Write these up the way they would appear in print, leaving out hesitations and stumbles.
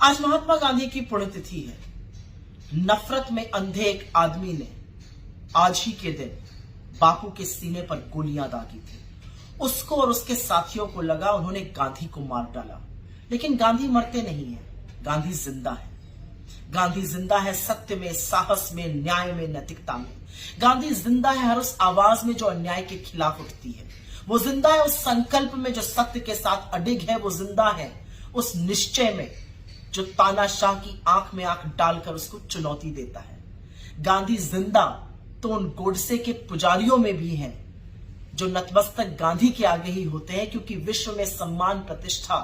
आज महात्मा गांधी की पुण्यतिथि है। नफरत में अंधे एक आदमी ने आज ही के दिन बापू के सीने पर गोलियां दागी थी। उसको और उसके साथियों को लगा उन्होंने गांधी को मार डाला, लेकिन गांधी मरते नहीं है। गांधी जिंदा है। गांधी जिंदा है सत्य में, साहस में, न्याय में, नैतिकता में। गांधी जिंदा है हर उस आवाज में जो अन्याय के खिलाफ उठती है। वो जिंदा है उस संकल्प में जो सत्य के साथ अडिग है। वो जिंदा है उस निश्चय में जो तानाशाह की आंख में आंख डालकर उसको चुनौती देता है। गांधी जिंदा तो उन गोडसे के पुजारियों में भी हैं जो नतमस्तक गांधी के आगे ही होते हैं, क्योंकि विश्व में सम्मान, प्रतिष्ठा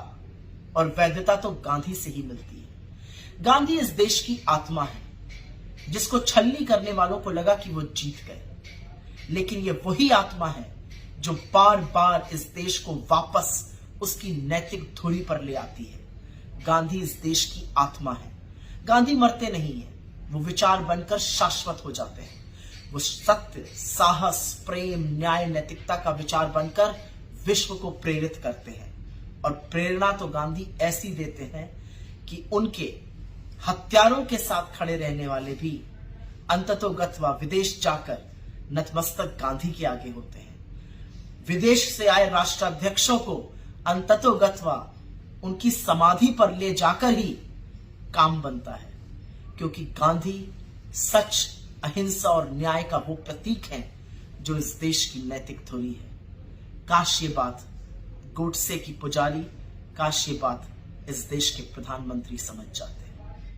और वैधता तो गांधी से ही मिलती है। गांधी इस देश की आत्मा है, जिसको छलनी करने वालों को लगा कि वो जीत गए, लेकिन ये वही आत्मा है जो बार बार इस देश को वापस उसकी नैतिक धुरी पर ले आती है। गांधी इस देश की आत्मा है। गांधी मरते नहीं है, वो विचार बनकर शाश्वत हो जाते हैं। वो सत्य, साहस, प्रेम, न्याय, नैतिकता का विचार बनकर विश्व को प्रेरित करते हैं। और प्रेरणा तो गांधी ऐसी देते हैं कि उनके हत्यारों के साथ खड़े रहने वाले भी अंततोगत्वा विदेश जाकर नतमस्तक गांधी के आगे होते हैं। विदेश से आए राष्ट्राध्यक्षों को अंततोगत्वा उनकी समाधि पर ले जाकर ही काम बनता है, क्योंकि गांधी सच, अहिंसा और न्याय का वो प्रतीक है जो इस देश की नैतिक धुरी है। काश ये बात गोडसे की पुजारी, काश ये बात इस देश के प्रधानमंत्री समझ जाते हैं।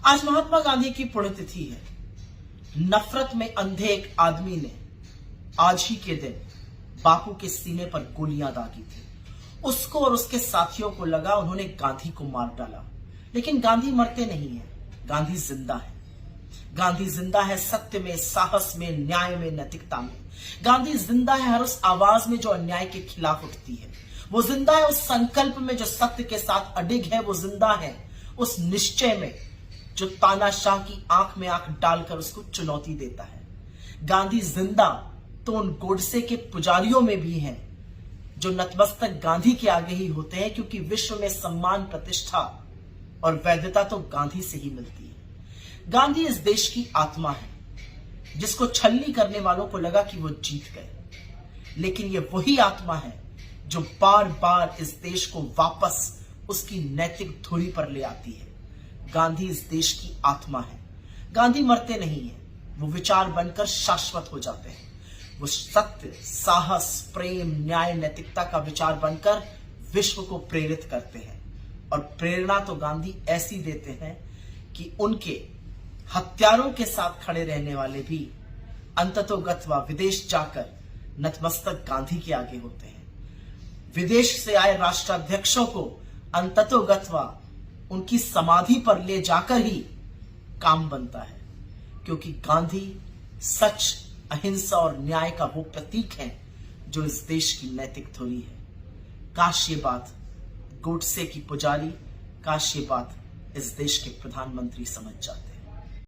आज महात्मा गांधी की पुण्यतिथि है। नफरत में अंधे एक आदमी ने आज ही के दिन बापू के सीने पर गोलियां दागी थी। उसको और उसके साथियों को लगा उन्होंने गांधी को मार डाला, लेकिन गांधी मरते नहीं है। गांधी जिंदा है। गांधी जिंदा है सत्य में, साहस में, न्याय में, नैतिकता में। गांधी जिंदा है हर उस आवाज में जो अन्याय के खिलाफ उठती है। वो जिंदा है उस संकल्प में जो सत्य के साथ अडिग है। वो जिंदा है उस निश्चय में जो तानाशाह की आंख में आंख डालकर उसको चुनौती देता है। गांधी जिंदा तो उन गोडसे के पुजारियों में भी हैं जो नतमस्तक गांधी के आगे ही होते हैं, क्योंकि विश्व में सम्मान, प्रतिष्ठा और वैधता तो गांधी से ही मिलती है। गांधी इस देश की आत्मा है, जिसको छलनी करने वालों को लगा कि वो जीत गए, लेकिन ये वही आत्मा है जो बार बार इस देश को वापस उसकी नैतिक धुरी पर ले आती है। गांधी इस देश की आत्मा है। गांधी मरते नहीं है, वो विचार बनकर शाश्वत हो जाते हैं। वो सत्य, साहस, प्रेम, न्याय, नैतिकता का विचार बनकर विश्व को प्रेरित करते हैं। और प्रेरणा तो गांधी ऐसी देते हैं कि उनके हत्यारों के साथ खड़े रहने वाले भी अंततोगत्वा विदेश जाकर नतमस्तक गांधी के आगे होते हैं। विदेश से आए राष्ट्राध्यक्षों को अंततोगत्वा उनकी समाधि पर ले जाकर ही काम बनता है, क्योंकि गांधी सच, अहिंसा और न्याय का वो प्रतीक है जो इस देश की नैतिक धुरी है। काश ये बात गोडसे की पुजारी, काश ये बात इस देश के प्रधानमंत्री समझ जाते हैं।